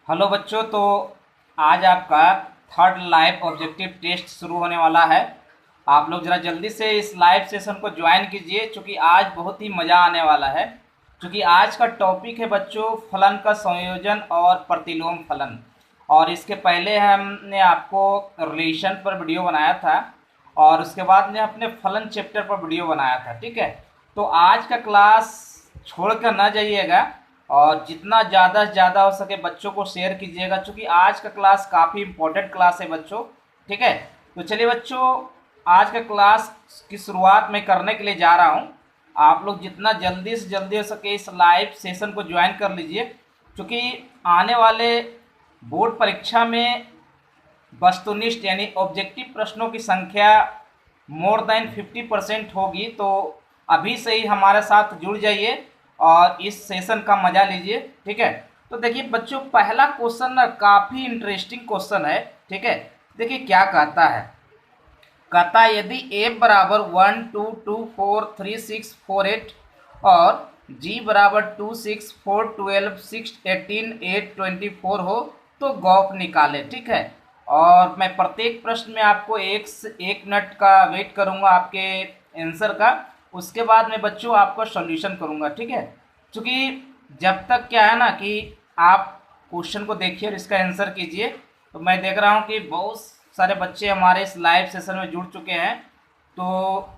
Hello बच्चों। तो आज आपका थर्ड लाइव ऑब्जेक्टिव टेस्ट शुरू होने वाला है। आप लोग ज़रा जल्दी से इस लाइव सेशन को ज्वाइन कीजिए, क्योंकि आज बहुत ही मज़ा आने वाला है। क्योंकि आज का टॉपिक है बच्चों फलन का संयोजन और प्रतिलोम फलन। और इसके पहले हमने आपको रिलेशन पर वीडियो बनाया था, और उसके बाद में अपने फलन चैप्टर पर वीडियो बनाया था। ठीक है, तो आज का क्लास छोड़ कर ना जाइएगा, और जितना ज़्यादा से ज़्यादा हो सके बच्चों को शेयर कीजिएगा, क्योंकि आज का क्लास काफ़ी इम्पोर्टेंट क्लास है बच्चों। ठीक है, तो चलिए बच्चों, आज का क्लास की शुरुआत मैं करने के लिए जा रहा हूँ। आप लोग जितना जल्दी से जल्दी हो सके इस लाइव सेशन को ज्वाइन कर लीजिए, क्योंकि आने वाले बोर्ड परीक्षा में वस्तुनिष्ठ यानी ऑब्जेक्टिव प्रश्नों की संख्या मोर देन 50% होगी। तो अभी से ही हमारे साथ जुड़ जाइए और इस सेशन का मजा लीजिए। ठीक है, तो देखिए बच्चों, पहला क्वेश्चन ना काफ़ी इंटरेस्टिंग क्वेश्चन है। ठीक है, देखिए क्या कहता है। कहता है यदि ए बराबर 1 2 2 4 3 6 4 8 और जी बराबर 2 6 4 12 6 18 8 24 हो तो गौफ निकाले। ठीक है, और मैं प्रत्येक प्रश्न में आपको एक मिनट का वेट करूंगा आपके आंसर का। उसके बाद में बच्चों आपको सॉल्यूशन करूंगा। ठीक है, क्योंकि जब तक क्या है ना कि आप क्वेश्चन को देखिए और इसका आंसर कीजिए, तो मैं देख रहा हूँ कि बहुत सारे बच्चे हमारे इस लाइव सेशन में जुड़ चुके हैं। तो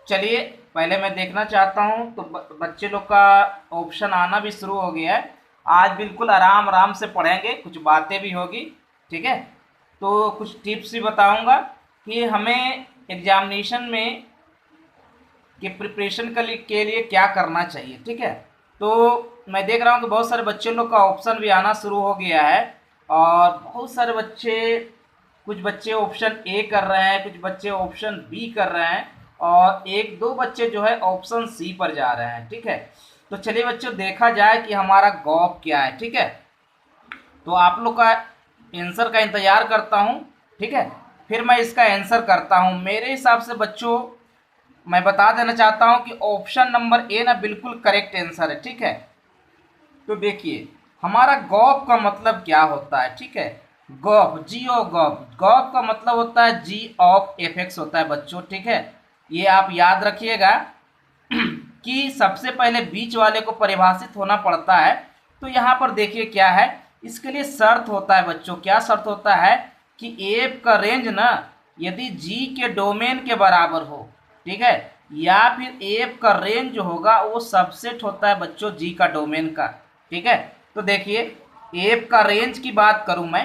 चलिए पहले मैं देखना चाहता हूँ, तो बच्चे लोग का ऑप्शन आना भी शुरू हो गया है। आज बिल्कुल आराम आराम से पढ़ेंगे, कुछ बातें भी होगी। ठीक है, तो कुछ टिप्स भी बताऊंगा कि हमें एग्जामिनेशन में कि प्रिपरेशन के लिए क्या करना चाहिए। ठीक है, तो मैं देख रहा हूँ कि बहुत सारे बच्चे लोग का ऑप्शन भी आना शुरू हो गया है, और बहुत सारे बच्चे, कुछ बच्चे ऑप्शन ए कर रहे हैं, कुछ बच्चे ऑप्शन बी कर रहे हैं, और एक दो बच्चे जो है ऑप्शन सी पर जा रहे हैं। ठीक है, तो चलिए बच्चों देखा जाए कि हमारा गॉप क्या है। ठीक है, तो आप लोग का आंसर का इंतजार करता हूँ। ठीक है, फिर मैं इसका आंसर करता हूँ। मेरे हिसाब से बच्चों मैं बता देना चाहता हूं कि ऑप्शन नंबर ए ना बिल्कुल करेक्ट आंसर है। ठीक है, तो देखिए हमारा गॉफ का मतलब क्या होता है। ठीक है, गॉफ जी ओ गॉफ, गॉफ का मतलब होता है जी ऑफ एफ एक्स होता है बच्चों। ठीक है, ये आप याद रखिएगा कि सबसे पहले बीच वाले को परिभाषित होना पड़ता है। तो यहाँ पर देखिए क्या है, इसके लिए शर्त होता है बच्चों। क्या शर्त होता है कि एफ का रेंज ना यदि जी के डोमेन के बराबर हो, ठीक है, या फिर एफ का रेंज जो होगा वो सबसेट होता है बच्चों जी का डोमेन का। ठीक है, तो देखिए एफ का रेंज की बात करूं मैं,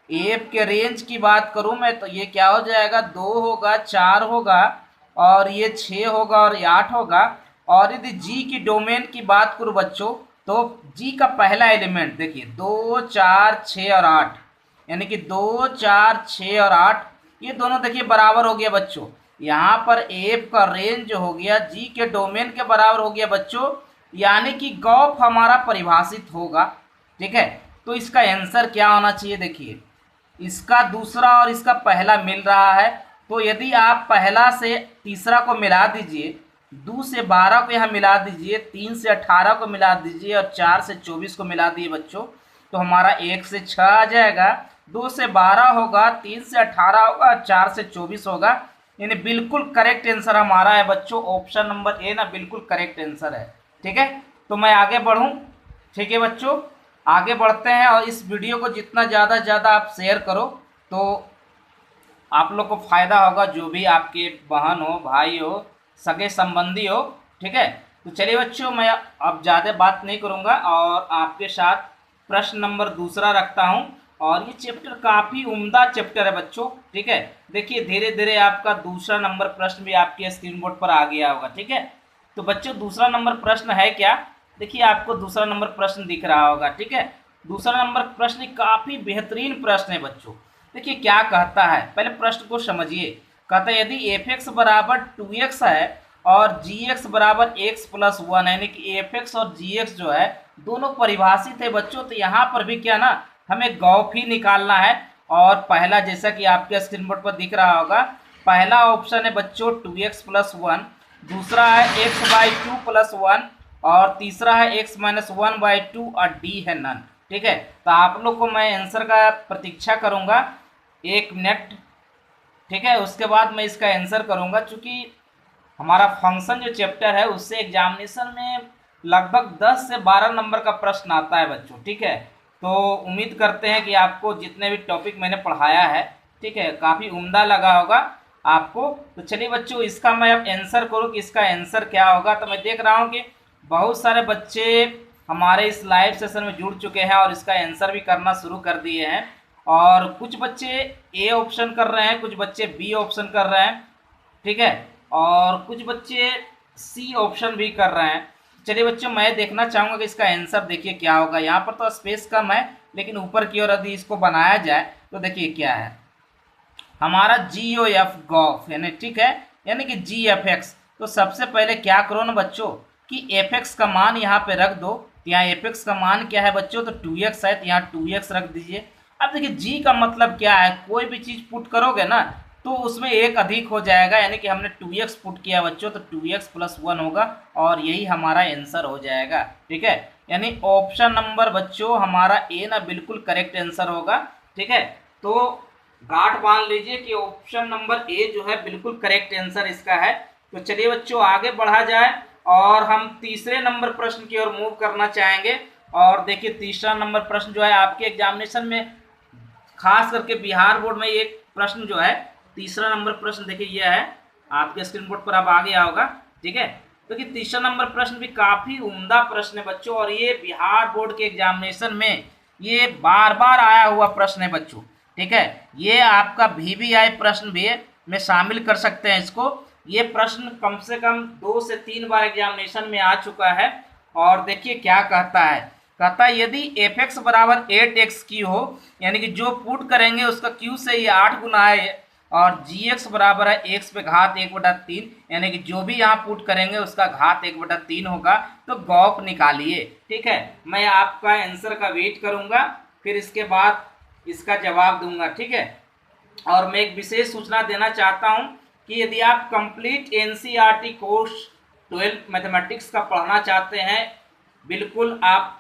एफ के रेंज की बात करूं मैं, तो ये क्या हो जाएगा, 2 होगा, 4 होगा, और ये 6 होगा, और ये 8 होगा। और यदि जी की डोमेन की बात करूं बच्चों, तो जी का पहला एलिमेंट देखिए 2 4 6 और 8, यानी कि 2 4 6 और 8 ये दोनों देखिए बराबर हो गया बच्चों। यहाँ पर एफ का रेंज जो हो गया जी के डोमेन के बराबर हो गया बच्चों, यानी कि गॉफ हमारा परिभाषित होगा। ठीक है, तो इसका आंसर क्या होना चाहिए, देखिए इसका दूसरा और इसका पहला मिल रहा है। तो यदि आप पहला से तीसरा को मिला दीजिए, 2 से 12 को यहाँ मिला दीजिए, 3 से 18 को मिला दीजिए, और 4 से 24 को मिला दिए बच्चों, तो हमारा 1 से 6 आ जाएगा, 2 से 12 होगा, 3 से 18 होगा, 4 से 24 होगा। यानी बिल्कुल करेक्ट आंसर हमारा है बच्चों, ऑप्शन नंबर ए ना बिल्कुल करेक्ट आंसर है। ठीक है, तो मैं आगे बढ़ूं। ठीक है बच्चों, आगे बढ़ते हैं, और इस वीडियो को जितना ज़्यादा से ज़्यादा आप शेयर करो तो आप लोग को फ़ायदा होगा, जो भी आपके बहन हो, भाई हो, सगे संबंधी हो। ठीक है, तो चलिए बच्चों, मैं अब ज़्यादा बात नहीं करूँगा और आपके साथ प्रश्न नंबर दूसरा रखता हूँ। और ये चैप्टर काफ़ी उम्दा चैप्टर है बच्चों। ठीक है, देखिए धीरे धीरे आपका दूसरा नंबर प्रश्न भी आपके स्क्रीन बोर्ड पर आ गया होगा। ठीक है, तो बच्चों दूसरा नंबर प्रश्न है क्या, देखिए आपको दूसरा नंबर प्रश्न दिख रहा होगा। ठीक है, दूसरा नंबर प्रश्न काफ़ी बेहतरीन प्रश्न है बच्चों। देखिए क्या कहता है, पहले प्रश्न को समझिए। कहता है यदि एफ एक्स बराबर 2x है और जी एक्स बराबर एक्स प्लस 1, यानी कि एफ एक्स और जी एक्स जो है दोनों परिभाषित है बच्चों, तो यहाँ पर भी क्या ना हमें गौफ ही निकालना है। और पहला जैसा कि आपके स्क्रीन बोर्ड पर दिख रहा होगा, पहला ऑप्शन है बच्चों 2x प्लस 1, दूसरा है x बाई 2 प्लस 1, और तीसरा है x माइनस 1 बाई 2, और डी है नन। ठीक है, तो आप लोग को मैं आंसर का प्रतीक्षा करूंगा 1 मिनट। ठीक है, उसके बाद मैं इसका आंसर करूंगा। चूंकि हमारा फंक्शन जो चैप्टर है उससे एग्जामिनेशन में लगभग 10 से 12 नंबर का प्रश्न आता है बच्चों। ठीक है, तो उम्मीद करते हैं कि आपको जितने भी टॉपिक मैंने पढ़ाया है, ठीक है, काफ़ी उम्दा लगा होगा आपको। तो चलिए बच्चों, इसका मैं अब आंसर करूँ कि इसका आंसर क्या होगा। तो मैं देख रहा हूँ कि बहुत सारे बच्चे हमारे इस लाइव सेशन में जुड़ चुके हैं और इसका आंसर भी करना शुरू कर दिए हैं। और कुछ बच्चे ए ऑप्शन कर रहे हैं, कुछ बच्चे बी ऑप्शन कर रहे हैं, ठीक है, और कुछ बच्चे सी ऑप्शन भी कर रहे हैं। चलिए बच्चों, मैं देखना चाहूँगा कि इसका आंसर देखिए क्या होगा। यहाँ पर तो स्पेस कम है, लेकिन ऊपर की ओर यदि इसको बनाया जाए तो देखिए क्या है हमारा जी ओ एफ गॉफ, यानी ठीक है, यानी कि जी एफ एक्स। तो सबसे पहले क्या करो ना बच्चों कि एफ एक्स का मान यहाँ पे रख दो। तो यहाँ एफ एक्स का मान क्या है बच्चों, तो 2x है, तो यहाँ 2x रख दीजिए। अब देखिए जी का मतलब क्या है, कोई भी चीज़ पुट करोगे ना तो उसमें एक अधिक हो जाएगा, यानी कि हमने 2x पुट किया बच्चों, तो 2x + 1 होगा और यही हमारा आंसर हो जाएगा। ठीक है, यानी ऑप्शन नंबर बच्चों हमारा ए ना बिल्कुल करेक्ट आंसर होगा। ठीक है, तो गांठ बांध लीजिए कि ऑप्शन नंबर ए जो है बिल्कुल करेक्ट आंसर इसका है। तो चलिए बच्चों, आगे बढ़ा जाए और हम तीसरे नंबर प्रश्न की ओर मूव करना चाहेंगे। और देखिए तीसरा नंबर प्रश्न जो है आपके एग्जामिनेशन में, खास करके बिहार बोर्ड में, एक प्रश्न जो है तीसरा नंबर प्रश्न देखिए यह है, आपके स्क्रीन बोर्ड पर अब आ गया होगा। ठीक है, तो कि तीसरा नंबर प्रश्न भी काफी उम्दा प्रश्न है बच्चों, और ये बिहार बोर्ड के एग्जामिनेशन में ये बार बार आया हुआ प्रश्न है बच्चों। ठीक है, ये आपका VVI प्रश्न भी में शामिल कर सकते हैं इसको। ये प्रश्न कम से कम 2 से 3 बार एग्जामिनेशन में आ चुका है। और देखिए क्या कहता है, कहता है यदि एफ एक्स बराबर 8x³ हो, यानी कि जो पुट करेंगे उसका क्यू से ये 8 गुना है, और जी एक्स बराबर है x पे घात 1/3, यानी कि जो भी यहाँ पुट करेंगे उसका घात 1/3 होगा, तो गॉप निकालिए। ठीक है, मैं आपका आंसर का वेट करूंगा, फिर इसके बाद इसका जवाब दूंगा। ठीक है, और मैं एक विशेष सूचना देना चाहता हूं कि यदि आप कंप्लीट NCERT कोर्स 12 मैथमेटिक्स का पढ़ना चाहते हैं, बिल्कुल आप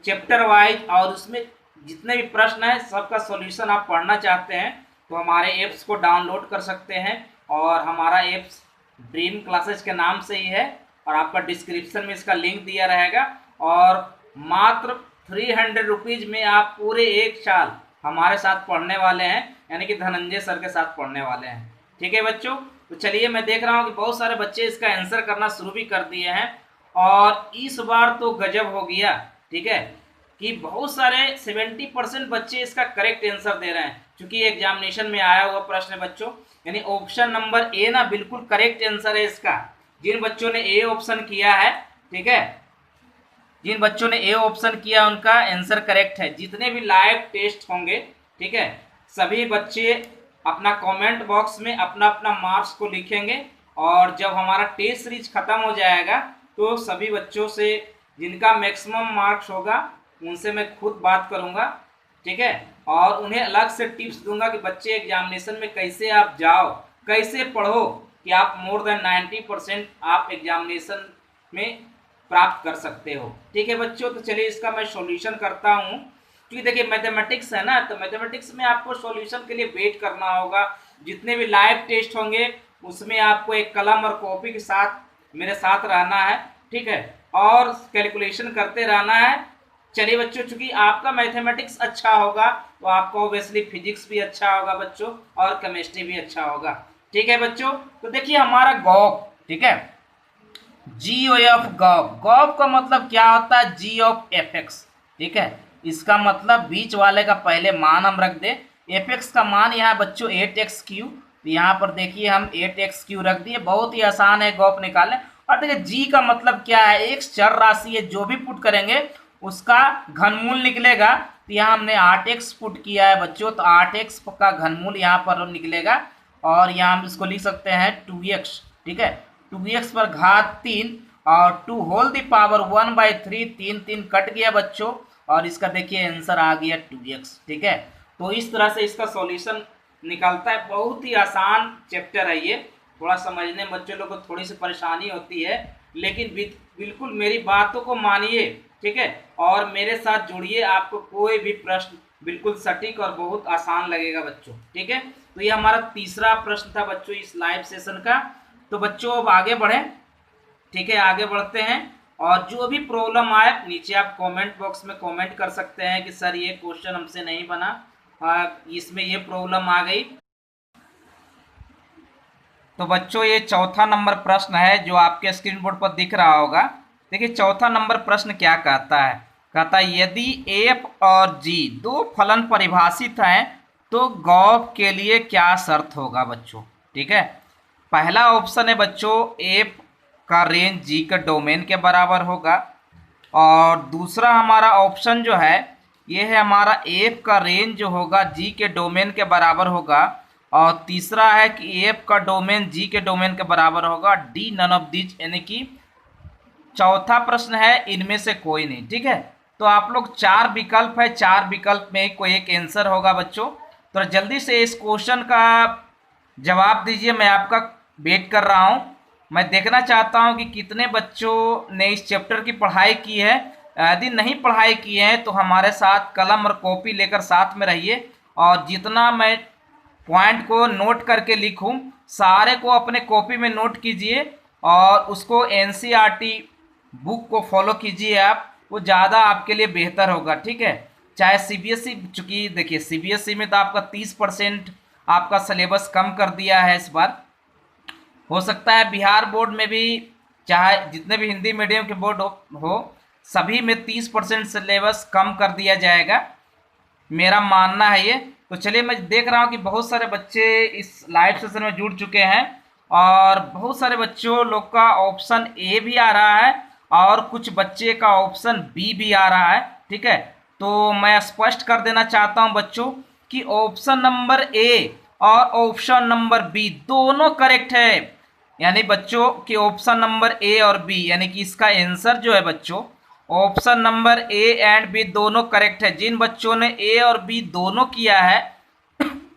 चैप्टर वाइज और उसमें जितने भी प्रश्न हैं सबका सॉल्यूशन आप पढ़ना चाहते हैं, तो हमारे ऐप्स को डाउनलोड कर सकते हैं। और हमारा ऐप्स ड्रीम क्लासेस के नाम से ही है, और आपका डिस्क्रिप्शन में इसका लिंक दिया रहेगा। और मात्र 300 रुपीज़ में आप पूरे 1 साल हमारे साथ पढ़ने वाले हैं, यानी कि धनंजय सर के साथ पढ़ने वाले हैं। ठीक है बच्चों, तो चलिए मैं देख रहा हूँ कि बहुत सारे बच्चे इसका आंसर करना शुरू भी कर दिए हैं, और इस बार तो गजब हो गया। ठीक है, कि बहुत सारे 70% बच्चे इसका करेक्ट आंसर दे रहे हैं, क्योंकि एग्जामिनेशन में आया हुआ प्रश्न है बच्चों। यानी ऑप्शन नंबर ए ना बिल्कुल करेक्ट आंसर है इसका। जिन बच्चों ने ए ऑप्शन किया है, ठीक है, जिन बच्चों ने ए ऑप्शन किया उनका आंसर करेक्ट है। जितने भी लाइव टेस्ट होंगे, ठीक है, सभी बच्चे अपना कमेंट बॉक्स में अपना अपना मार्क्स को लिखेंगे, और जब हमारा टेस्ट सीरीज खत्म हो जाएगा तो सभी बच्चों से जिनका मैक्सिमम मार्क्स होगा उनसे मैं खुद बात करूंगा। ठीक है, और उन्हें अलग से टिप्स दूंगा कि बच्चे एग्जामिनेशन में कैसे आप जाओ, कैसे पढ़ो कि आप मोर देन 90% आप एग्जामिनेशन में प्राप्त कर सकते हो। ठीक है बच्चों, तो चलिए इसका मैं सॉल्यूशन करता हूँ। क्योंकि देखिए मैथमेटिक्स है ना, तो मैथमेटिक्स में आपको सॉल्यूशन के लिए वेट करना होगा। जितने भी लाइव टेस्ट होंगे उसमें आपको एक कलम और कॉपी के साथ मेरे साथ रहना है। ठीक है, और कैलकुलेशन करते रहना है। चलिए बच्चों, चूंकि आपका मैथमेटिक्स अच्छा होगा तो आपका ऑब्वियसली फिजिक्स भी अच्छा होगा बच्चों, और केमिस्ट्री भी अच्छा होगा। ठीक है बच्चों, तो देखिए हमारा गॉप, ठीक है, GOF गॉप, गॉप का मतलब क्या होता है, G ऑफ FX। ठीक है, इसका मतलब बीच वाले का पहले मान हम रख दे। FX का मान यहाँ बच्चों 8x³, तो यहाँ पर देखिए हम 8x³ रख दिए। बहुत ही आसान है गॉप निकालने। और देखिए G का मतलब क्या है, एक चर राशि है, जो भी पुट करेंगे उसका घनमूल निकलेगा। तो यहाँ हमने 8x पुट किया है बच्चों, तो 8x का घनमूल यहाँ पर निकलेगा, और यहाँ हम इसको लिख सकते हैं 2x। ठीक है, 2x पर घात 3 और 2 होल दी पावर 1/3, 3 3 कट गया बच्चों, और इसका देखिए आंसर आ गया 2x। ठीक है, तो इस तरह से इसका सॉल्यूशन निकलता है। बहुत ही आसान चैप्टर है ये, थोड़ा समझने में बच्चों लोग को थोड़ी सी परेशानी होती है, लेकिन बिल्कुल मेरी बातों को मानिए ठीक है। और मेरे साथ जुड़िए, आपको कोई भी प्रश्न बिल्कुल सटीक और बहुत आसान लगेगा बच्चों, ठीक है। तो ये हमारा तीसरा प्रश्न था बच्चों इस लाइव सेशन का। तो बच्चों अब आगे बढ़ें, ठीक है, आगे बढ़ते हैं। और जो भी प्रॉब्लम आए नीचे आप कमेंट बॉक्स में कमेंट कर सकते हैं कि सर ये क्वेश्चन हमसे नहीं बना, इसमें ये प्रॉब्लम आ गई। तो बच्चों ये चौथा नंबर प्रश्न है जो आपके स्क्रीन बोर्ड पर दिख रहा होगा। देखिए चौथा नंबर प्रश्न क्या कहता है। कहता है यदि एफ और जी दो फलन परिभाषित हैं तो गॉफ के लिए क्या शर्त होगा बच्चों, ठीक है। पहला ऑप्शन है बच्चों एफ का रेंज जी के डोमेन के बराबर होगा। और दूसरा हमारा ऑप्शन जो है ये है हमारा एफ का रेंज जो होगा जी के डोमेन के बराबर होगा। और तीसरा है कि एफ का डोमेन जी के डोमेन के बराबर होगा, डी नन ऑफ दीज, यानी कि चौथा प्रश्न है इनमें से कोई नहीं, ठीक है। तो आप लोग चार विकल्प है, चार विकल्प में कोई एक आंसर होगा बच्चों। तो जल्दी से इस क्वेश्चन का जवाब दीजिए, मैं आपका वेट कर रहा हूं। मैं देखना चाहता हूं कि कितने बच्चों ने इस चैप्टर की पढ़ाई की है। यदि नहीं पढ़ाई की है तो हमारे साथ कलम और कॉपी लेकर साथ में रहिए, और जितना मैं पॉइंट को नोट करके लिखूं सारे को अपने कॉपी में नोट कीजिए और उसको एनसीईआरटी बुक को फॉलो कीजिए आप, वो ज़्यादा आपके लिए बेहतर होगा, ठीक है। चाहे सीबीएसई, चूंकि देखिए सीबीएसई में तो आपका 30% आपका सिलेबस कम कर दिया है इस बार। हो सकता है बिहार बोर्ड में भी, चाहे जितने भी हिंदी मीडियम के बोर्ड हो सभी में 30% सिलेबस कम कर दिया जाएगा, मेरा मानना है ये। तो चलिए मैं देख रहा हूँ कि बहुत सारे बच्चे इस लाइव सेशन में जुड़ चुके हैं, और बहुत सारे बच्चों लोग का ऑप्शन ए भी आ रहा है और कुछ बच्चे का ऑप्शन बी भी आ रहा है, ठीक है। तो मैं स्पष्ट कर देना चाहता हूं बच्चों कि ऑप्शन नंबर ए और ऑप्शन नंबर बी दोनों करेक्ट है। यानी बच्चों कि ऑप्शन नंबर ए और बी, यानी कि इसका आंसर जो है बच्चों option number A and B दोनों करेक्ट है। जिन बच्चों ने ए और बी दोनों किया है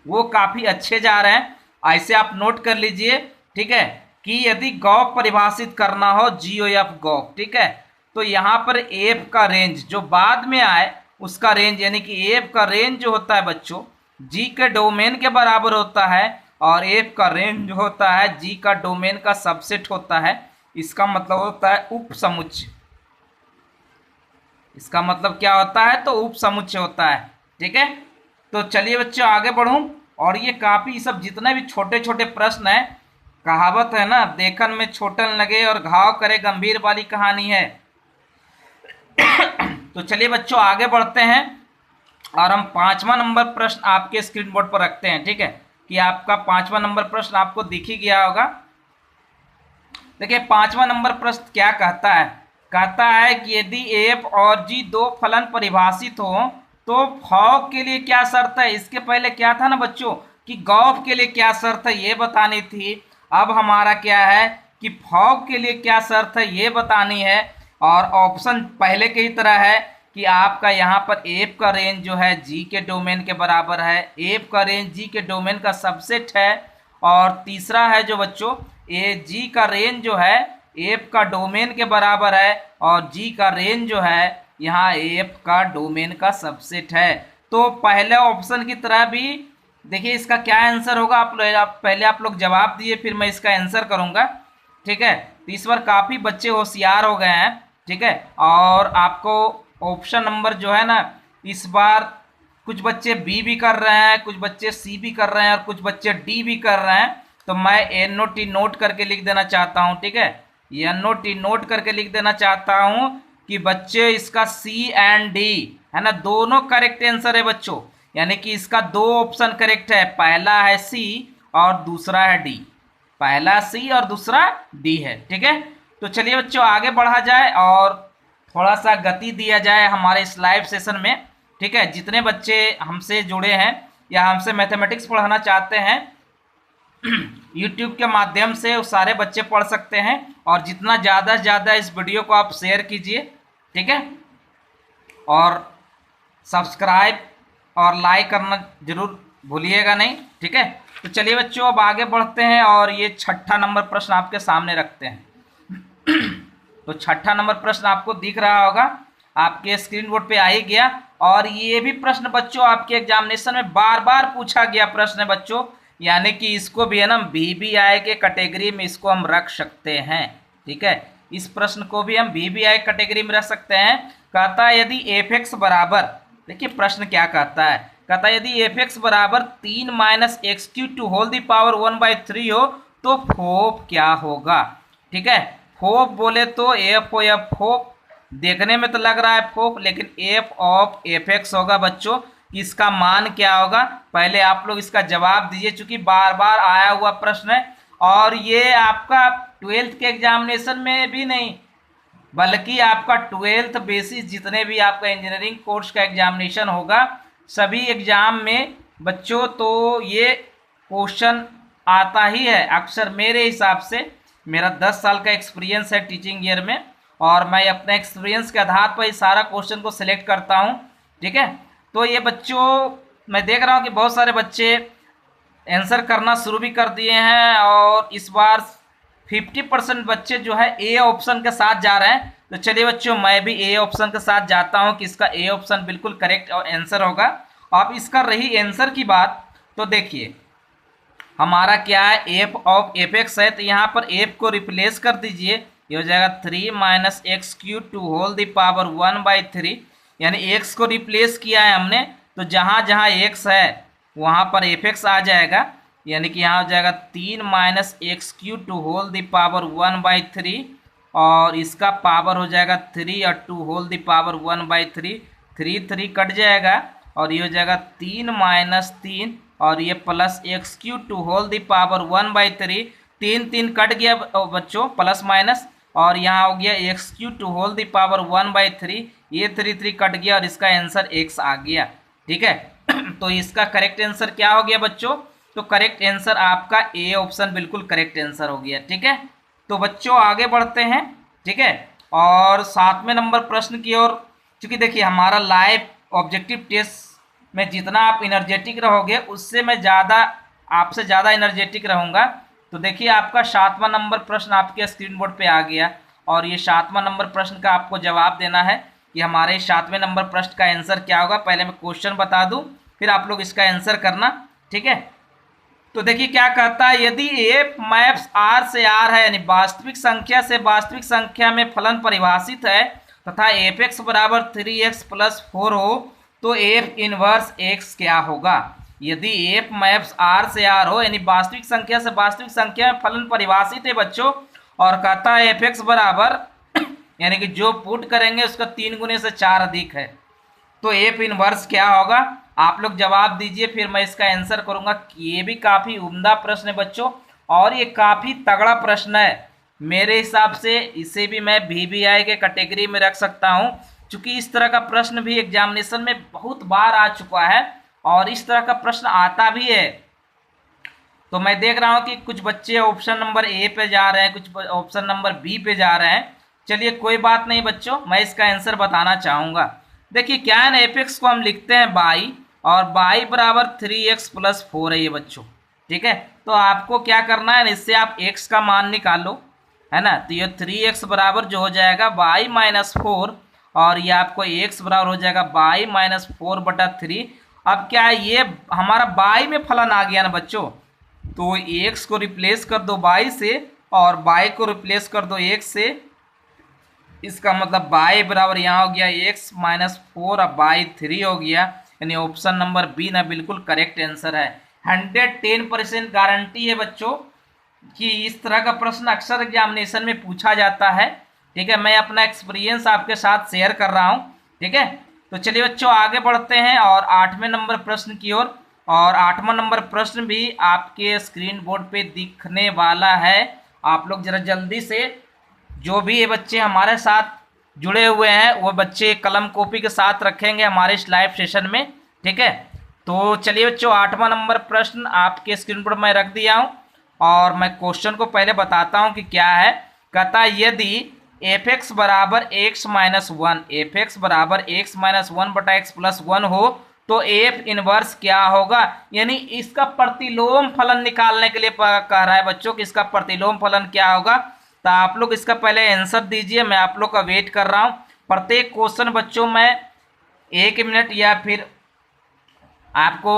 वो काफी अच्छे जा रहे हैं, ऐसे आप नोट कर लीजिए, ठीक है। कि यदि गॉफ परिभाषित करना हो जीओएफ गॉफ, ठीक है, तो यहाँ पर एफ का रेंज जो बाद में आए उसका रेंज, यानी कि एफ का रेंज जो होता है बच्चों जी के डोमेन के बराबर होता है, और एफ का रेंज जो होता है जी का डोमेन का सबसेट होता है। इसका मतलब होता है उप समुच्चय। इसका मतलब क्या होता है, तो उप समुच्चय होता है, ठीक है। तो चलिए बच्चों आगे बढ़ूं। और ये काफी सब जितने भी छोटे छोटे प्रश्न है, कहावत है ना, देखन में छोटन लगे और घाव करे गंभीर वाली कहानी है। तो चलिए बच्चों आगे बढ़ते हैं, और हम पांचवा नंबर प्रश्न आपके स्क्रीन बोर्ड पर रखते हैं, ठीक है। कि आपका पांचवा नंबर प्रश्न आपको दिख ही गया होगा। देखिए पांचवा नंबर प्रश्न क्या कहता है। कहता है कि यदि एफ और जी दो फलन परिभाषित हो तो फॉग के लिए क्या शर्त है। इसके पहले क्या था ना बच्चों कि गॉफ के लिए क्या शर्त है ये बतानी थी। अब हमारा क्या है कि फॉग के लिए क्या शर्त है ये बतानी है। और ऑप्शन पहले की ही तरह है कि आपका यहाँ पर एफ का रेंज जो है जी के डोमेन के बराबर है, एफ का रेंज जी के डोमेन का सबसेट है। और तीसरा है जो बच्चों ए जी का रेंज जो है एफ का डोमेन के बराबर है, और जी का रेंज जो है यहाँ एफ का डोमेन का सबसेट है। तो पहले ऑप्शन की तरह भी देखिए इसका क्या आंसर होगा। पहले आप लोग जवाब दिए फिर मैं इसका आंसर करूंगा, ठीक है। तो इस बार काफ़ी बच्चे होशियार हो गए हैं, ठीक है। और आपको ऑप्शन नंबर जो है ना इस बार कुछ बच्चे बी भी कर रहे हैं, कुछ बच्चे सी भी कर रहे हैं, और कुछ बच्चे डी भी कर रहे हैं। तो मैं एन ओ टी नोट करके लिख देना चाहता हूँ, ठीक है। एन ओ टी नोट करके लिख देना चाहता हूँ कि बच्चे इसका सी एंड डी है ना दोनों करेक्ट आंसर है बच्चों। यानी कि इसका दो ऑप्शन करेक्ट है, पहला है सी और दूसरा है डी। पहला सी और दूसरा डी है, ठीक है। तो चलिए बच्चों आगे बढ़ा जाए और थोड़ा सा गति दिया जाए हमारे इस लाइव सेशन में, ठीक है। जितने बच्चे हमसे जुड़े हैं या हमसे मैथमेटिक्स पढ़ाना चाहते हैं यूट्यूब के माध्यम से वो सारे बच्चे पढ़ सकते हैं। और जितना ज़्यादा से ज़्यादा इस वीडियो को आप शेयर कीजिए, ठीक है। और सब्सक्राइब और लाइक करना जरूर भूलिएगा नहीं, ठीक है। तो चलिए बच्चों अब आगे बढ़ते हैं और ये छठा नंबर प्रश्न आपके सामने रखते हैं। तो छठा नंबर प्रश्न आपको दिख रहा होगा। आपके स्क्रीन बोर्ड पे आ ही गया। और ये भी प्रश्न बच्चों आपके एग्जामिनेशन में बार बार पूछा गया प्रश्न है बच्चों, यानी कि इसको भी है ना VBI के कैटेगरी में इसको हम रख सकते हैं। ठीक है, इस प्रश्न को भी हम VBI कैटेगरी में रख सकते हैं। कहता है यदि f(x) बराबर, देखिए प्रश्न क्या कहता है, कहता है यदि f(x) बराबर 3 - x³ to whole the power 1/3 हो तो फोप क्या होगा। ठीक है, फोप बोले तो एफ ओ एफ फोप, देखने में तो लग रहा है फोप, लेकिन f ऑफ f(x) होगा बच्चों। इसका मान क्या होगा, पहले आप लोग इसका जवाब दीजिए, चूंकि बार बार आया हुआ प्रश्न है और ये आपका 12th के एग्जामिनेशन में भी नहीं बल्कि आपका 12th बेसिस जितने भी आपका इंजीनियरिंग कोर्स का एग्जामिनेशन होगा सभी एग्जाम में बच्चों तो ये क्वेश्चन आता ही है अक्सर। मेरे हिसाब से मेरा 10 साल का एक्सपीरियंस है टीचिंग ईयर में और मैं अपने एक्सपीरियंस के आधार पर इस सारा क्वेश्चन को सिलेक्ट करता हूँ। ठीक है, तो ये बच्चों मैं देख रहा हूँ कि बहुत सारे बच्चे आंसर करना शुरू भी कर दिए हैं और इस बार 50% बच्चे जो है ए ऑप्शन के साथ जा रहे हैं। तो चलिए बच्चों मैं भी ए ऑप्शन के साथ जाता हूं कि इसका ए ऑप्शन बिल्कुल करेक्ट और आंसर होगा। अब इसका रही आंसर की बात तो देखिए हमारा क्या है, एफ ऑफ f(x) है, तो यहाँ पर f को रिप्लेस कर दीजिए, ये हो जाएगा 3 - x³ to whole the power 1/3, यानी x को रिप्लेस किया है हमने, तो जहाँ जहाँ x है वहाँ पर f(x) आ जाएगा, यानी कि यहाँ हो जाएगा 3 - x³ to whole the power 1/3 और इसका पावर हो जाएगा 3 और 2 होल दी पावर 1/3, 3 कट जाएगा और ये हो जाएगा 3 - 3 और ये plus x³ to whole the power 1/3, 3 cut गया बच्चों प्लस माइनस और यहाँ हो गया x³ to whole the power 1/3, ये 3 कट गया और इसका आंसर x आ गया। ठीक है तो इसका करेक्ट आंसर क्या हो गया बच्चों, तो करेक्ट आंसर आपका ए ऑप्शन बिल्कुल करेक्ट आंसर हो गया। ठीक है, तो बच्चों आगे बढ़ते हैं। ठीक है, और 7वें नंबर प्रश्न की ओर, चूंकि देखिए हमारा लाइव ऑब्जेक्टिव टेस्ट में जितना आप एनर्जेटिक रहोगे उससे मैं आपसे ज़्यादा एनर्जेटिक रहूँगा। तो देखिए आपका 7वां नंबर प्रश्न आपके स्क्रीन बोर्ड पे आ गया और ये 7वां नंबर प्रश्न का आपको जवाब देना है कि हमारे 7वें नंबर प्रश्न का आंसर क्या होगा। पहले मैं क्वेश्चन बता दूं फिर आप लोग इसका आंसर करना। ठीक है, तो देखिए क्या कहता है, यदि f मैप्स R से R है यानी वास्तविक संख्या से वास्तविक संख्या में फलन परिभाषित है तथा f(x) बराबर 3x + 4 हो तो f इनवर्स x क्या होगा। यदि f मैप्स R से R हो यानी वास्तविक संख्या से वास्तविक संख्या में फलन परिभाषित है बच्चों और कहता है f(x) बराबर यानी कि जो पुट करेंगे उसका 3 गुने से 4 अधिक है तो f इनवर्स क्या होगा। आप लोग जवाब दीजिए फिर मैं इसका आंसर करूंगा। ये भी काफी उम्दा प्रश्न है बच्चों और ये काफी तगड़ा प्रश्न है। मेरे हिसाब से इसे भी मैं VBI के कैटेगरी में रख सकता हूं क्योंकि इस तरह का प्रश्न भी एग्जामिनेशन में बहुत बार आ चुका है और इस तरह का प्रश्न आता भी है। तो मैं देख रहा हूं कि कुछ बच्चे ऑप्शन नंबर ए पे जा रहे हैं, कुछ ऑप्शन नंबर बी पे जा रहे हैं। चलिए कोई बात नहीं बच्चों, मैं इसका आंसर बताना चाहूंगा। देखिए क्या है ना, f(x) को हम लिखते हैं बाई और बाई बराबर 3x + 4 है ये बच्चों। ठीक है, तो आपको क्या करना है, इससे आप x का मान निकालो, है ना। तो ये 3x बराबर जो हो जाएगा y - 4 और ये आपको x बराबर हो जाएगा y - 4/3। अब क्या है, ये हमारा y में फलन आ गया ना बच्चों, तो x को रिप्लेस कर दो y से और y को रिप्लेस कर दो x से, इसका मतलब y बराबर यहाँ हो गया x - 4 और y 3 हो गया, यानी ऑप्शन नंबर बी ना बिल्कुल करेक्ट आंसर है। 110% गारंटी है बच्चों कि इस तरह का प्रश्न अक्सर एग्जामिनेशन में पूछा जाता है। ठीक है, मैं अपना एक्सपीरियंस आपके साथ शेयर कर रहा हूँ। ठीक है, तो चलिए बच्चों आगे बढ़ते हैं और 8वें नंबर प्रश्न की ओर। और 8वां नंबर प्रश्न भी आपके स्क्रीन बोर्ड पे दिखने वाला है। आप लोग जरा जल्दी से, जो भी ये बच्चे हमारे साथ जुड़े हुए हैं वो बच्चे कलम कॉपी के साथ रखेंगे हमारे इस लाइव सेशन में। ठीक है, तो चलिए बच्चों 8वां नंबर प्रश्न आपके स्क्रीन पर मैं रख दिया हूं और मैं क्वेश्चन को पहले बताता हूं कि क्या है। कहता यदि f(x) बराबर x - 1, f(x) बराबर x - 1/x + 1 हो तो f इनवर्स क्या होगा। यानी इसका प्रतिलोम फलन निकालने के लिए कह रहा है बच्चों कि इसका प्रतिलोम फलन क्या होगा। तो आप लोग इसका पहले आंसर दीजिए, मैं आप लोग का वेट कर रहा हूं। प्रत्येक क्वेश्चन बच्चों मैं 1 मिनट या फिर आपको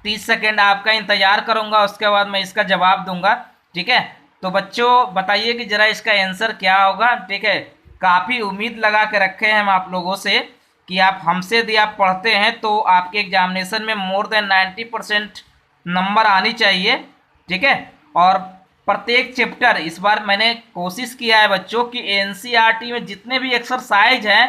30 सेकेंड आपका इंतजार करूंगा, उसके बाद मैं इसका जवाब दूंगा। ठीक है, तो बच्चों बताइए कि जरा इसका आंसर क्या होगा। ठीक है, काफ़ी उम्मीद लगा के रखे हैं हम आप लोगों से कि आप हमसे यदि आप पढ़ते हैं तो आपके एग्जामिनेशन में मोर देन 90% नंबर आनी चाहिए। ठीक है, और प्रत्येक चैप्टर इस बार मैंने कोशिश किया है बच्चों कि एनसीईआरटी में जितने भी एक्सरसाइज हैं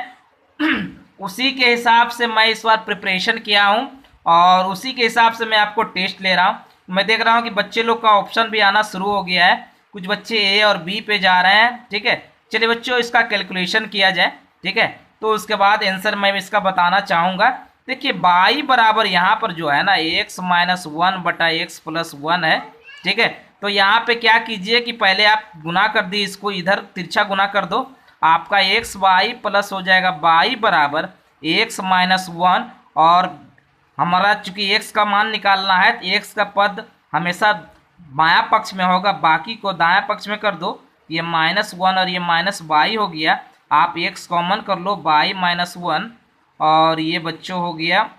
उसी के हिसाब से मैं इस बार प्रिपरेशन किया हूँ और उसी के हिसाब से मैं आपको टेस्ट ले रहा हूँ। मैं देख रहा हूँ कि बच्चे लोग का ऑप्शन भी आना शुरू हो गया है, कुछ बच्चे ए और बी पे जा रहे हैं। ठीक है, चलिए बच्चों इसका कैलकुलेशन किया जाए। ठीक है, तो उसके बाद आंसर मैं इसका बताना चाहूँगा। देखिए बाई बराबर यहाँ पर जो है ना x माइनस 1/x+1 है। ठीक है, तो यहाँ पे क्या कीजिए कि पहले आप गुना कर दी, इसको इधर तिरछा गुना कर दो, आपका x बाई प्लस हो जाएगा बाई बराबर x माइनस 1। और हमारा चूंकि x का मान निकालना है तो x का पद हमेशा बायां पक्ष में होगा, बाकी को दायां पक्ष में कर दो। ये -1 और ये माइनस बाई हो गया, आप x कॉमन कर लो बाई -1 और ये बच्चों हो गया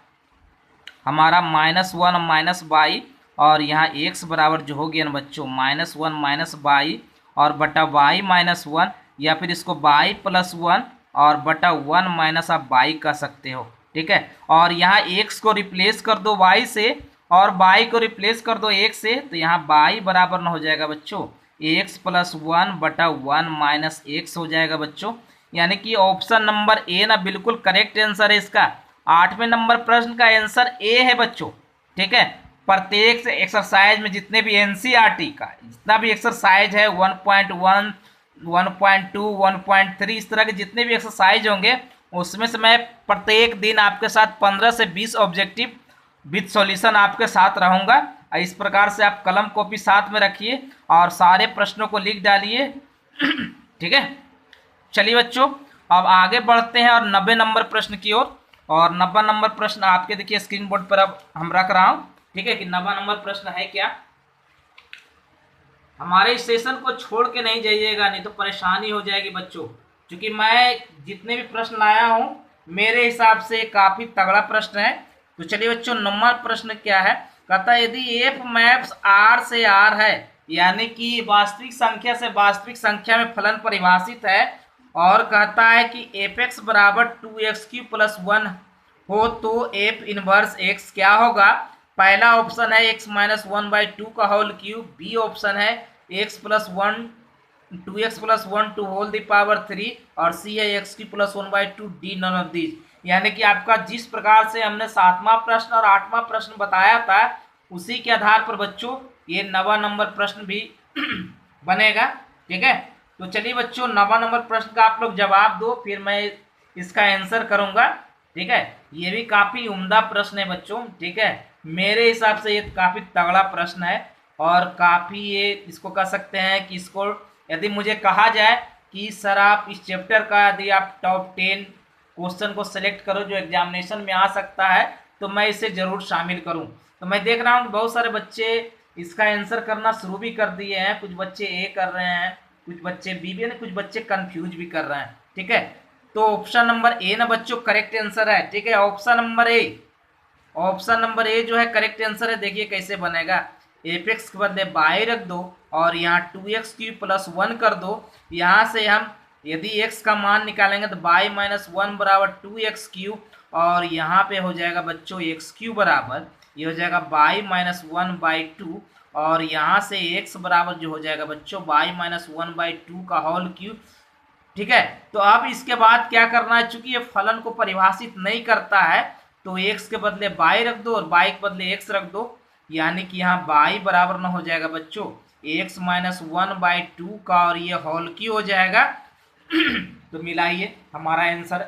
हमारा -1 माइनस बाई और यहाँ x बराबर जो हो गया ना बच्चों -1 माइनस बाई और बटा बाई -1 या फिर इसको बाई प्लस 1 और बटा 1 माइनस आप बाई कर सकते हो। ठीक है, और यहाँ x को रिप्लेस कर दो y से और बाई को रिप्लेस कर दो x से, तो यहाँ बाई बराबर न हो जाएगा बच्चों x+1/1 माइनस x हो जाएगा बच्चों। यानी कि ऑप्शन नंबर ए ना बिल्कुल करेक्ट आंसर है इसका। 8वें नंबर प्रश्न का आंसर ए है बच्चों। ठीक है, प्रत्येक से एक्सरसाइज में जितने भी एनसीईआरटी का जितना भी एक्सरसाइज है 1.1, 1.2, 1.3 इस तरह के जितने भी एक्सरसाइज होंगे उसमें से मैं प्रत्येक दिन आपके साथ 15 से 20 ऑब्जेक्टिव विद सॉल्यूशन आपके साथ रहूंगा। इस प्रकार से आप कलम कॉपी साथ में रखिए और सारे प्रश्नों को लिख डालिए। ठीक है, चलिए बच्चों अब आगे बढ़ते हैं और 90 नंबर प्रश्न की ओर। और 90 नंबर प्रश्न आपके देखिए स्क्रीन बोर्ड पर अब हम रख रहा हूं। ठीक है, कि 90 नंबर प्रश्न है क्या। हमारे इस सेशन को छोड़ के नहीं जाइएगा, नहीं तो परेशानी हो जाएगी बच्चों, क्योंकि मैं जितने भी प्रश्न लाया हूं मेरे हिसाब से काफी तगड़ा प्रश्न है। तो चलिए बच्चों 90 प्रश्न क्या है, कहता है यदि एफ मैप्स आर से आर है, यानी कि वास्तविक संख्या से वास्तविक संख्या में फलन परिभाषित है, और कहता है कि एफ एक्स बराबर 2x³ + 1 हो तो एफ इनवर्स एक्स क्या होगा। पहला ऑप्शन है x-1/2 का होल क्यूब, बी ऑप्शन है x+1 2x+1 to whole the power 3 और सी है x³ + 1/2 D none of this. यानी कि आपका जिस प्रकार से हमने 7वां प्रश्न और 8वां प्रश्न बताया था उसी के आधार पर बच्चों ये 90 नंबर प्रश्न भी बनेगा। ठीक है, तो चलिए बच्चों 90 नंबर प्रश्न का आप लोग जवाब दो, फिर मैं इसका आंसर करूंगा। ठीक है, ये भी काफी उम्दा प्रश्न है बच्चों। ठीक है, मेरे हिसाब से ये काफी तगड़ा प्रश्न है और काफी ये इसको कह सकते हैं कि इसको यदि मुझे कहा जाए कि सर आप इस चैप्टर का यदि आप टॉप 10 क्वेश्चन को सिलेक्ट करो जो एग्जामिनेशन में आ सकता है तो मैं इसे जरूर शामिल करूं। तो मैं देख रहा हूं कि बहुत सारे बच्चे इसका आंसर करना शुरू भी कर दिए हैं, कुछ बच्चे ए कर रहे हैं, कुछ बच्चे बी भी है, कुछ बच्चे कंफ्यूज भी कर रहे हैं। ठीक है, तो ऑप्शन नंबर ए ना बच्चों करेक्ट आंसर है। ठीक है, ऑप्शन नंबर ए जो है करेक्ट आंसर है। देखिए कैसे बनेगा, एफ एक्स के बदले बाई रख दो और यहाँ 2x³ + 1 कर दो। यहाँ से हम यदि x का मान निकालेंगे तो बाई -1 बराबर 2x³ और यहाँ पे हो जाएगा बच्चों x³ बराबर ये हो जाएगा बाई -1/2 और यहाँ से x बराबर जो हो जाएगा बच्चों बाई -1/2 का होल क्यूब। ठीक है, तो अब इसके बाद क्या करना है, चूंकि ये फलन को परिभाषित नहीं करता है तो x के बदले बाई रख दो और बाई के बदले x रख दो, यानी कि यहाँ बाई बराबर न हो जाएगा बच्चों x -1/2 का और ये होल क्यूब हो जाएगा। तो मिलाइए हमारा आंसर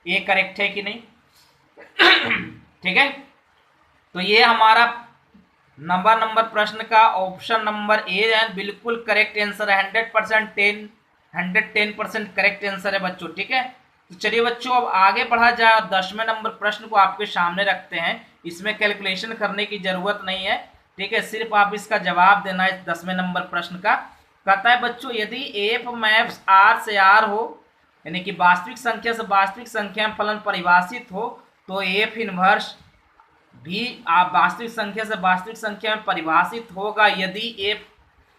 ए करेक्ट है कि नहीं। ठीक है, तो ये हमारा 90 नंबर प्रश्न का ऑप्शन नंबर ए है, बिल्कुल करेक्ट आंसर है। 110% करेक्ट आंसर है बच्चों। ठीक है, तो चलिए बच्चों अब आगे बढ़ा जाए। 10वें नंबर प्रश्न को आपके सामने रखते हैं, इसमें कैलकुलेशन करने की जरूरत नहीं है। ठीक है, सिर्फ आप इसका जवाब देना है 10वें नंबर प्रश्न का। कहता है बच्चों यदि एफ मैप्स आर से आर हो, यानी कि वास्तविक संख्या से वास्तविक संख्या में फलन परिभाषित हो तो एफ इनवर्स भी आप वास्तविक संख्या से वास्तविक संख्या में परिभाषित होगा यदि एफ,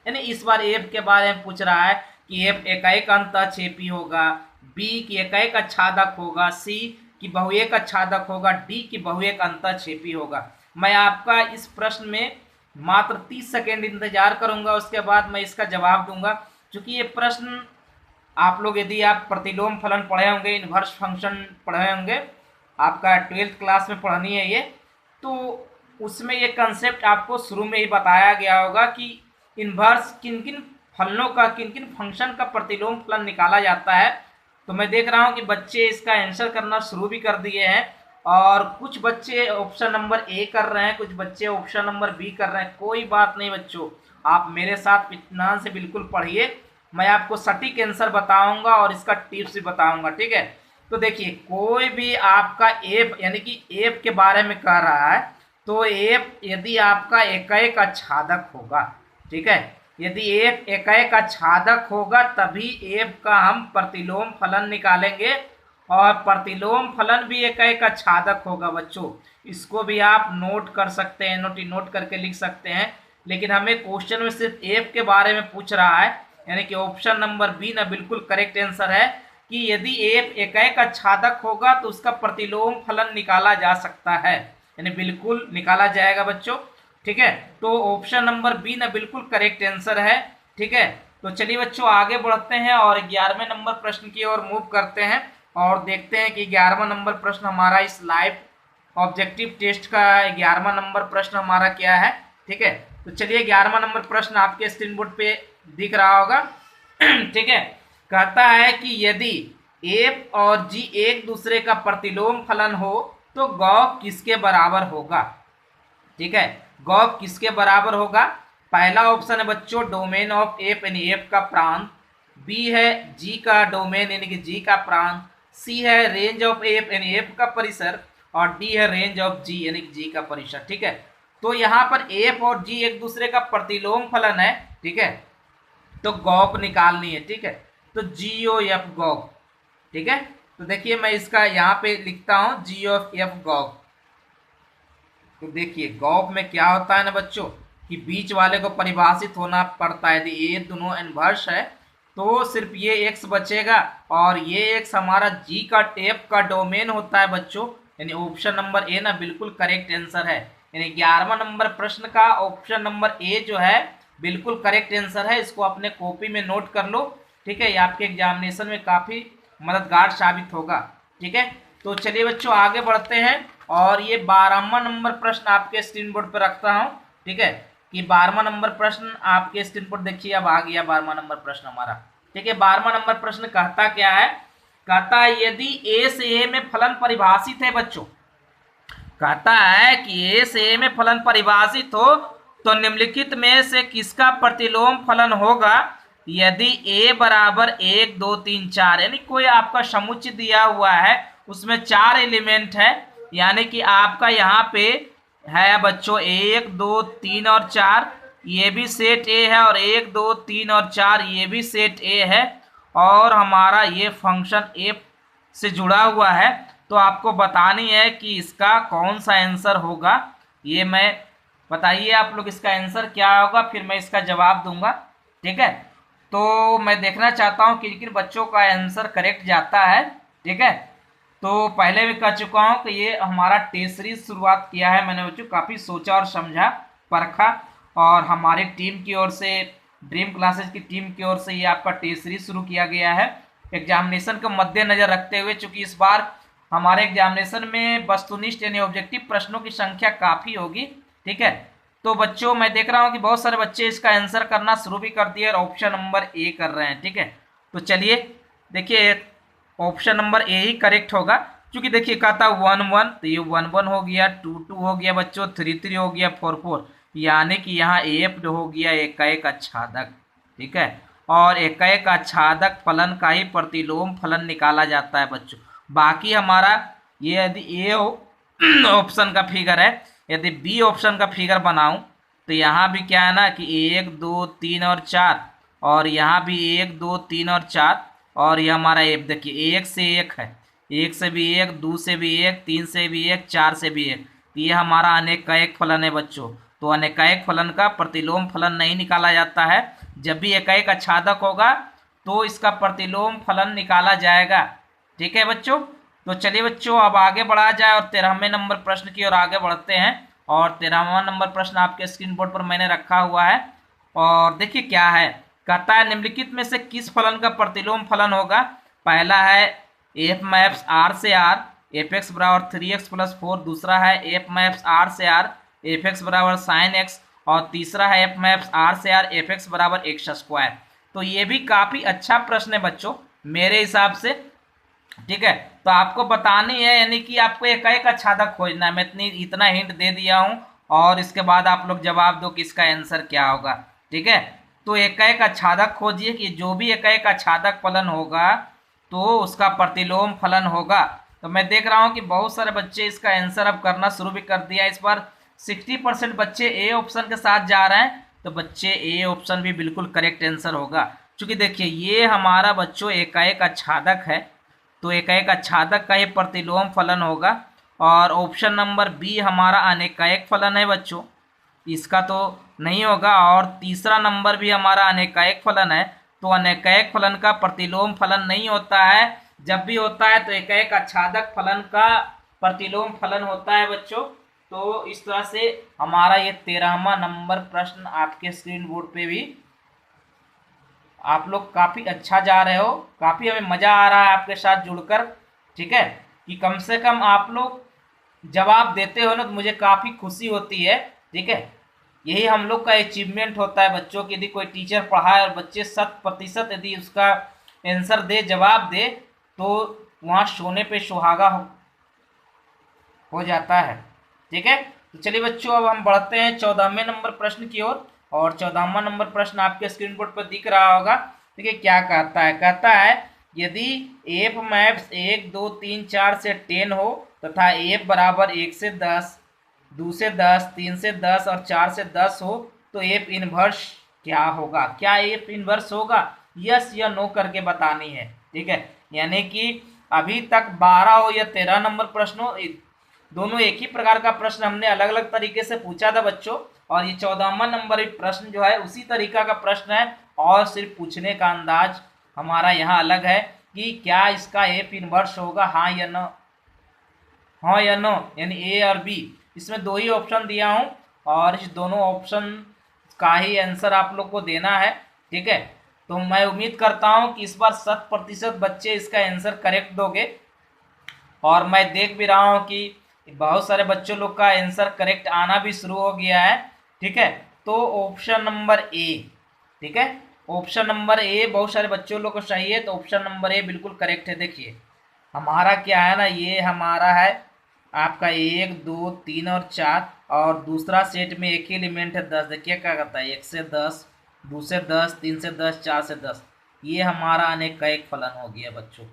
यानी इस बार एफ के बारे में पूछ रहा है कि एफ एकाएक अंतःक्षेपी होगा, बी की एकाएक आच्छादक होगा, सी की बहुएक आच्छादक होगा, डी की बहुएक अंतःक्षेपी होगा। मैं आपका इस प्रश्न में मात्र 30 सेकेंड इंतजार करूंगा, उसके बाद मैं इसका जवाब दूंगा। क्योंकि ये प्रश्न आप लोग यदि आप प्रतिलोम फलन पढ़े होंगे, इन्वर्स फंक्शन पढ़े होंगे, आपका 12th क्लास में पढ़नी है ये, तो उसमें ये कंसेप्ट आपको शुरू में ही बताया गया होगा कि इन्वर्स किन किन फलनों का, किन किन फंक्शन का प्रतिलोम फलन निकाला जाता है। तो मैं देख रहा हूँ कि बच्चे इसका आंसर करना शुरू भी कर दिए हैं, और कुछ बच्चे ऑप्शन नंबर ए कर रहे हैं, कुछ बच्चे ऑप्शन नंबर बी कर रहे हैं। कोई बात नहीं बच्चों, आप मेरे साथ इत्मीनान से बिल्कुल पढ़िए, मैं आपको सटीक आंसर बताऊंगा और इसका टिप्स भी बताऊंगा, ठीक है। तो देखिए, कोई भी आपका एफ, यानी कि एफ के बारे में कह रहा है, तो एफ यदि आपका एकाएक आच्छादक होगा, ठीक है, यदि एफ एकाएक आच्छादक होगा तभी एफ का हम प्रतिलोम फलन निकालेंगे, और प्रतिलोम फलन भी एकाएक आच्छादक होगा बच्चों। इसको भी आप नोट कर सकते हैं, नोट करके लिख सकते हैं। लेकिन हमें क्वेश्चन में सिर्फ एफ के बारे में पूछ रहा है, यानी कि ऑप्शन नंबर बी ना बिल्कुल करेक्ट आंसर है कि यदि एफ एकाएक आच्छादक होगा तो उसका प्रतिलोम फलन निकाला जा सकता है, यानी बिल्कुल निकाला जाएगा बच्चों, ठीक है। तो ऑप्शन नंबर बी ना बिल्कुल करेक्ट आंसर है, ठीक है। तो चलिए बच्चों आगे बढ़ते हैं और 11वें नंबर प्रश्न की ओर मूव करते हैं और देखते हैं कि 11वां नंबर प्रश्न हमारा इस लाइव ऑब्जेक्टिव टेस्ट का 11वां नंबर प्रश्न हमारा क्या है, ठीक है। तो चलिए 11वां नंबर प्रश्न आपके स्क्रीन बोर्ड पे दिख रहा होगा, ठीक है। कहता है कि यदि एफ और जी एक दूसरे का प्रतिलोम फलन हो तो गौफ किसके बराबर होगा, ठीक है। गौफ किसके बराबर होगा? पहला ऑप्शन है बच्चों डोमेन ऑफ एफ यानी एफ का प्रांत, बी है जी का डोमेन यानी कि जी का प्रांत, सी है रेंज ऑफ एफ यानी एफ का परिसर, और डी है रेंज ऑफ जी यानी कि जी का परिसर, ठीक है। तो यहाँ पर एफ और जी एक दूसरे का प्रतिलोम फलन है, ठीक है, तो गौफ निकालनी है, ठीक है। तो जी ओ एफ गौफ, ठीक है। तो देखिए मैं इसका यहाँ पे लिखता हूँ जी ऑफ एफ गौफ। तो देखिए गौफ में क्या होता है ना बच्चों कि बीच वाले को परिभाषित होना पड़ता है। यदि ये दोनों इनवर्स है तो सिर्फ ये एक्स बचेगा, और ये एक्स हमारा जी का एफ का डोमेन होता है बच्चों, यानी ऑप्शन नंबर ए ना बिल्कुल करेक्ट आंसर है। यानी 11वां नंबर प्रश्न का ऑप्शन नंबर ए जो है बिल्कुल करेक्ट आंसर है। इसको अपने कॉपी में नोट कर लो, ठीक है, ये आपके एग्जामिनेशन में काफ़ी मददगार साबित होगा, ठीक है। तो चलिए बच्चों आगे बढ़ते हैं और ये 12वां नंबर प्रश्न आपके स्क्रीन बोर्ड पर रखता हूँ, ठीक है, कि 12वां नंबर प्रश्न आपके स्क्रीन पर देखिए, अब आ गया 12वां नंबर प्रश्न हमारा, ठीक है। 12वां नंबर प्रश्न कहता क्या है? कहता है यदि ए से ए में फलन परिभाषित है बच्चों, कहता है कि ए से ए में फलन परिभाषित हो तो निम्नलिखित में से किसका प्रतिलोम फलन होगा यदि ए बराबर 1 2 3 4, यानी कोई आपका समुच्चय दिया हुआ है उसमें 4 एलिमेंट है, यानी कि आपका यहाँ पे है बच्चों 1 2 3 और 4, ये भी सेट ए है, और 1 2 3 और 4 ये भी सेट ए है, और हमारा ये फंक्शन एफ से जुड़ा हुआ है। तो आपको बतानी है कि इसका कौन सा आंसर होगा, ये मैं बताइए आप लोग इसका आंसर क्या होगा, फिर मैं इसका जवाब दूंगा, ठीक है। तो मैं देखना चाहता हूँ कि किन बच्चों का आंसर करेक्ट जाता है, ठीक है। तो पहले भी कह चुका हूँ कि ये हमारा टेस्ट सीरीज शुरुआत किया है मैंने बच्चों, काफ़ी सोचा और समझा परखा, और हमारी टीम की ओर से, ड्रीम क्लासेस की टीम की ओर से ये आपका टेस्ट सीरीज शुरू किया गया है एग्जामिनेशन को मद्देनजर रखते हुए, चूँकि इस बार हमारे एग्जामिनेशन में वस्तुनिष्ठ यानी ऑब्जेक्टिव प्रश्नों की संख्या काफ़ी होगी, ठीक है। तो बच्चों मैं देख रहा हूँ कि बहुत सारे बच्चे इसका आंसर करना शुरू भी कर दिए और ऑप्शन नंबर ए कर रहे हैं, ठीक है। तो चलिए देखिए ऑप्शन नंबर ए ही करेक्ट होगा, क्योंकि देखिए कहता 1 1, तो ये 1 1 हो गया, 2 2 हो गया बच्चों, 3 3 हो गया, 4 4, यानी कि यहाँ एफ हो गया एकाएक आच्छादक, ठीक है। और एकाएक आच्छादक फलन का ही प्रतिलोम फलन निकाला जाता है बच्चों। बाकी हमारा ये यदि ए ऑप्शन का फिगर है, यदि बी ऑप्शन का फिगर बनाऊं तो यहाँ भी क्या है ना कि 1 2 3 और 4, और यहाँ भी 1 2 3 और 4, और ये हमारा एफ देखिए, एक से एक है, एक से भी एक, दो से भी एक, तीन से भी एक, चार से भी एक। तो ये हमारा अनेकाएक फलन है बच्चों। तो अनेकाएक फलन का प्रतिलोम फलन नहीं निकाला जाता है। जब भी एकाएक आच्छादक होगा तो इसका प्रतिलोम फलन निकाला जाएगा। ठीक है बच्चों। तो चलिए बच्चों अब आगे बढ़ा जाए और 13वें नंबर प्रश्न की ओर आगे बढ़ते हैं। और 13वां नंबर प्रश्न आपके स्क्रीन बोर्ड पर मैंने रखा हुआ है और देखिए क्या है। कहता है निम्नलिखित में से किस फलन का प्रतिलोम फलन होगा। पहला है एफ मैप्स आर से आर एफ एक्स बराबर 3x प्लस 4। दूसरा है एफ मैप्स आर से आर एफ एक्स बराबर साइन एक्स। और तीसरा है एफ मैप्स आर से आर एफ एक्स बराबर एक्स स्क्वायर। तो ये भी काफी अच्छा प्रश्न है बच्चों मेरे हिसाब से। ठीक है, तो आपको बतानी है, यानी कि आपको एकाएक आच्छादक खोजना है। मैं इतना हिंट दे दिया हूं और इसके बाद आप लोग जवाब दो कि इसका आंसर क्या होगा। ठीक है, तो एकाएक आच्छादक खोजिए कि जो भी एकाएक आच्छादक फलन होगा तो उसका प्रतिलोम फलन होगा। तो मैं देख रहा हूं कि बहुत सारे बच्चे इसका आंसर अब करना शुरू भी कर दिया। इस बार 60% बच्चे ए ऑप्शन के साथ जा रहे हैं। तो बच्चे ए ऑप्शन भी बिल्कुल करेक्ट आंसर होगा, क्योंकि देखिए ये हमारा बच्चों एकाएक आच्छादक है। तो एकाएक आच्छादक का ही प्रतिलोम फलन होगा। और ऑप्शन नंबर बी हमारा अनेकाएक फलन है बच्चों, इसका तो नहीं होगा। और तीसरा नंबर भी हमारा अनेकाएक फलन है। तो अनेकाएक फलन का प्रतिलोम फलन नहीं होता है। जब भी होता है तो एकाएक आच्छादक फलन का प्रतिलोम फलन होता है बच्चों। तो इस तरह से हमारा ये 13वां नंबर प्रश्न आपके स्क्रीन बोर्ड पे भी आप लोग काफ़ी अच्छा जा रहे हो, काफ़ी हमें मज़ा आ रहा है आपके साथ जुड़कर। ठीक है, कि कम से कम आप लोग जवाब देते हो ना तो मुझे काफ़ी खुशी होती है। ठीक है, यही हम लोग का अचीवमेंट होता है बच्चों की। यदि कोई टीचर पढ़ाए और बच्चे 100% यदि उसका आंसर दे, जवाब दे, तो वहाँ सोने पे सुहागा हो जाता है। ठीक है, तो चलिए बच्चों अब हम बढ़ते हैं 14वें नंबर प्रश्न की ओर। और 14वां नंबर प्रश्न आपके स्क्रीन बोर्ड पर दिख रहा होगा। देखिए क्या कहता है। कहता है यदि एफ मैप्स 1 2 3 4 से 10 हो तथा एफ बराबर 1 से 10, 2 से 10, 3 से 10 और 4 से 10 हो तो एफ इनवर्स क्या होगा। क्या एफ इनवर्स होगा, यस या नो करके बतानी है। ठीक है, यानी कि अभी तक 12 हो या 13 नंबर प्रश्न हो, दोनों एक ही प्रकार का प्रश्न हमने अलग अलग तरीके से पूछा था बच्चों। और ये 14वां नंबर प्रश्न जो है उसी तरीका का प्रश्न है और सिर्फ पूछने का अंदाज हमारा यहाँ अलग है कि क्या इसका एफ इनवर्स होगा, हाँ या नो। हाँ या नो यानी ए और बी, इसमें दो ही ऑप्शन दिया हूँ और इस दोनों ऑप्शन का ही आंसर आप लोग को देना है। ठीक है, तो मैं उम्मीद करता हूँ कि इस बार 100% बच्चे इसका आंसर करेक्ट दोगे। और मैं देख भी रहा हूँ कि बहुत सारे बच्चों लोग का आंसर करेक्ट आना भी शुरू हो गया है। ठीक है, तो ऑप्शन नंबर ए, ठीक है, ऑप्शन नंबर ए बहुत सारे बच्चों लोग को सही है। तो ऑप्शन नंबर ए बिल्कुल करेक्ट है। देखिए हमारा क्या है ना, ये हमारा है आपका 1 2 3 और 4 और दूसरा सेट में एक ही एलिमेंट है 10। देखिए क्या करता है 1 से 10, 2 से 10, 3 से 10, 4 से 10। ये हमारा अनेकाएक फलन हो गया बच्चों।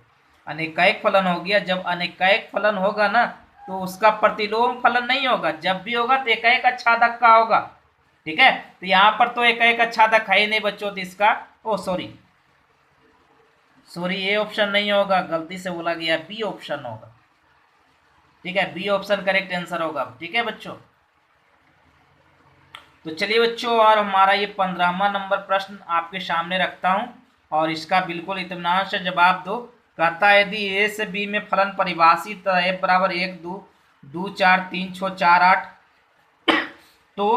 अनेकाएक फलन हो गया। जब अनेकाएक फलन होगा ना तो उसका प्रतिलोम फलन नहीं होगा। जब भी होगा तो एकाएक आच्छादक का होगा। ठीक है, तो यहाँ पर तो एकाएक आच्छादक है ही नहीं बच्चों, तो इसका सॉरी ए ऑप्शन नहीं होगा, गलती से बोला गया, बी ऑप्शन होगा। ठीक है, बी ऑप्शन करेक्ट आंसर होगा। ठीक है बच्चों, तो चलिए बच्चों और हमारा ये 15वां नंबर प्रश्न आपके सामने रखता हूँ और इसका बिल्कुल इत्मीनान से जवाब दो। कहता है यदि ए से बी में फलन परिभाषित एफ बराबर 1 2 2 4 3 6 4 8 तो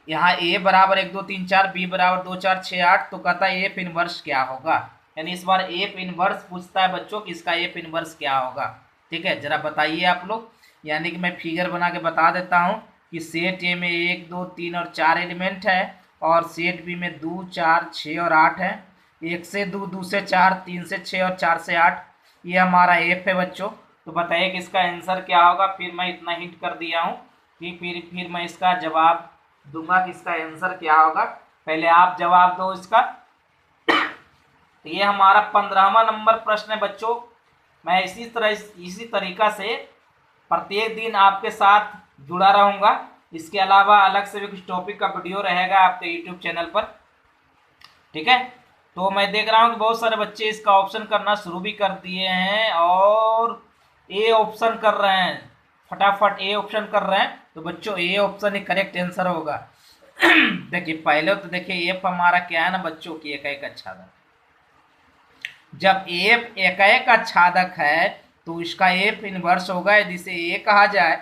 यहाँ ए बराबर 1 2 3 4, बी बराबर 2 4 6 8, तो कहता है एफ इनवर्स क्या होगा। यानी इस बार एफ इनवर्स पूछता है बच्चों कि इसका एफ इनवर्स क्या होगा। ठीक है, जरा बताइए आप लोग। यानी कि मैं फिगर बना के बता देता हूँ कि सेट ए में 1 2 3 और 4 एलिमेंट है और सेट बी में 2 4 6 और 8 है। 1 से 2, 2 से 4, 3 से 6 और 4 से 8, ये हमारा एफ है बच्चों। तो बताइए कि इसका आंसर क्या होगा। फिर मैं इतना हिंट कर दिया हूँ कि फिर मैं इसका जवाब दूंगा कि इसका आंसर क्या होगा। पहले आप जवाब दो इसका। तो ये हमारा 15वां नंबर प्रश्न है बच्चों। मैं इसी तरीका से प्रत्येक दिन आपके साथ जुड़ा रहूँगा। इसके अलावा अलग से भी कुछ टॉपिक का वीडियो रहेगा आपके यूट्यूब चैनल पर। ठीक है, तो मैं देख रहा हूँ कि बहुत सारे बच्चे इसका ऑप्शन करना शुरू भी कर दिए हैं और ए ऑप्शन कर रहे हैं, फटाफट ए ऑप्शन कर रहे हैं। तो बच्चों A option he correct answer होगा। देखिए पहले तो देखिए एफ हमारा क्या है ना बच्चों की एक आच्छादक। जब एफ एक आच्छादक है तो इसका एफ इनवर्स होगा, यदि इसे ए कहा जाए,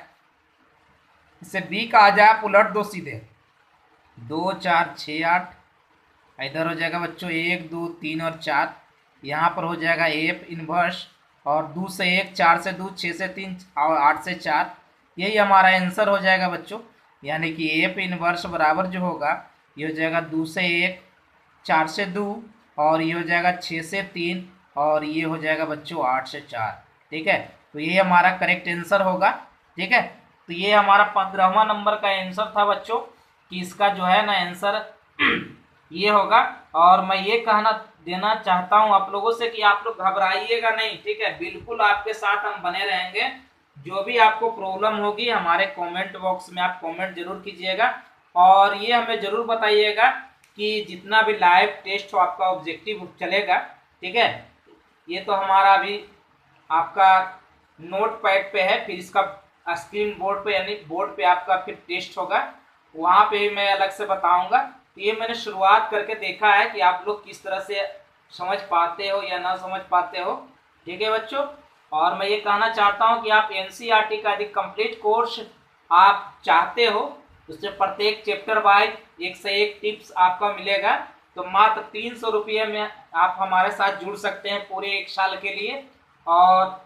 इसे बी कहा जाए, आप उलट दो सीधे, 2 4 6 8, इधर हो जाएगा बच्चों 1 2 3 और 4, यहाँ पर हो जाएगा एफ इनवर्स, और 2 से 1, 4 से 2, 6 से 3 और 8 से 4, यही हमारा आंसर हो जाएगा बच्चों। यानी कि एफ इनवर्स बराबर जो होगा ये हो जाएगा 2 से 1, 4 से 2, और ये हो जाएगा 6 से 3, और ये हो जाएगा बच्चों 8 से 4। ठीक है, तो ये हमारा करेक्ट आंसर होगा। ठीक है, तो ये हमारा 15वां नंबर का आंसर था बच्चों कि इसका जो है ना आंसर ये होगा। और मैं ये कहना देना चाहता हूं आप लोगों से कि आप लोग घबराइएगा नहीं। ठीक है, बिल्कुल आपके साथ हम बने रहेंगे। जो भी आपको प्रॉब्लम होगी हमारे कमेंट बॉक्स में आप कमेंट जरूर कीजिएगा, और ये हमें जरूर बताइएगा कि जितना भी लाइव टेस्ट हो आपका ऑब्जेक्टिव चलेगा। ठीक है, ये तो हमारा अभी आपका नोट पैड पे है, फिर इसका स्क्रीन बोर्ड पे यानी बोर्ड पे आपका फिर टेस्ट होगा, वहाँ पे मैं अलग से बताऊंगा। तो ये मैंने शुरुआत करके देखा है कि आप लोग किस तरह से समझ पाते हो या ना समझ पाते हो। ठीक है बच्चों, और मैं ये कहना चाहता हूँ कि आप एनसीईआरटी का यदि कंप्लीट कोर्स आप चाहते हो, उससे प्रत्येक चैप्टर वाइज एक से एक टिप्स आपका मिलेगा। तो मात्र 300 रुपये में आप हमारे साथ जुड़ सकते हैं पूरे 1 साल के लिए। और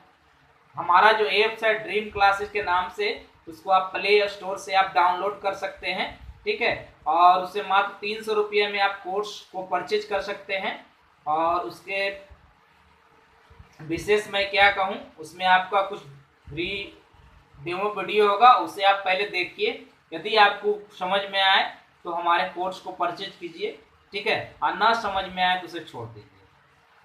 हमारा जो ऐप्स है ड्रीम क्लासेस के नाम से, उसको आप प्ले स्टोर से आप डाउनलोड कर सकते हैं। ठीक है, और उसे मात्र 300 रुपये में आप कोर्स को परचेज कर सकते हैं। और उसके विशेष मैं क्या कहूँ, उसमें आपका कुछ फ्री डेमो वीडियो होगा, उसे आप पहले देखिए। यदि आपको समझ में आए तो हमारे कोर्स को परचेज कीजिए। ठीक है, और ना समझ में आए तो उसे छोड़ दीजिए।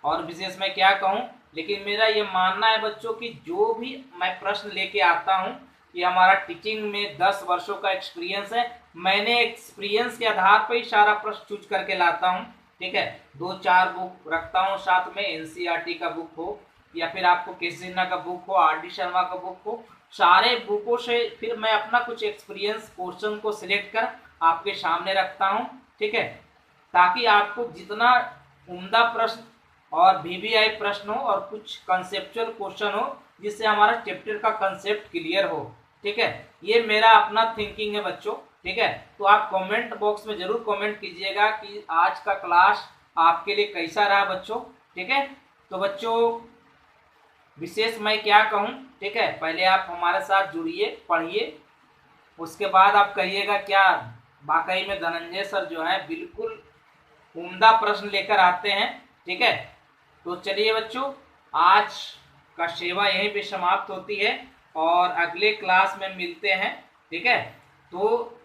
और विशेष मैं क्या कहूँ, लेकिन मेरा ये मानना है बच्चों कि जो भी मैं प्रश्न लेके आता हूँ, ये हमारा टीचिंग में 10 वर्षों का एक्सपीरियंस है। मैंने एक्सपीरियंस के आधार पर ही सारा प्रश्न चूज करके लाता हूँ। ठीक है, 2-4 बुक रखता हूँ साथ में, एनसीईआरटी का बुक हो या फिर आपको के सिन्हा का बुक हो, आर डी शर्मा का बुक हो, सारे बुकों से फिर मैं अपना कुछ एक्सपीरियंस क्वेश्चन को सिलेक्ट कर आपके सामने रखता हूँ। ठीक है, ताकि आपको जितना उम्दा प्रश्न और वीवीआई प्रश्न हो और कुछ कंसेप्चुअल क्वेश्चन हो, जिससे हमारा चैप्टर का कंसेप्ट क्लियर हो। ठीक है, ये मेरा अपना थिंकिंग है बच्चों। ठीक है, तो आप कमेंट बॉक्स में जरूर कमेंट कीजिएगा कि आज का क्लास आपके लिए कैसा रहा बच्चों। ठीक है, तो बच्चों विशेष मैं क्या कहूँ, ठीक है, पहले आप हमारे साथ जुड़िए, पढ़िए, उसके बाद आप कहिएगा क्या वाकई में धनंजय सर जो है बिल्कुल उम्दा प्रश्न लेकर आते हैं। ठीक है, तो चलिए बच्चों, आज का सेवा यहीं पे समाप्त होती है और अगले क्लास में मिलते हैं। ठीक है, तो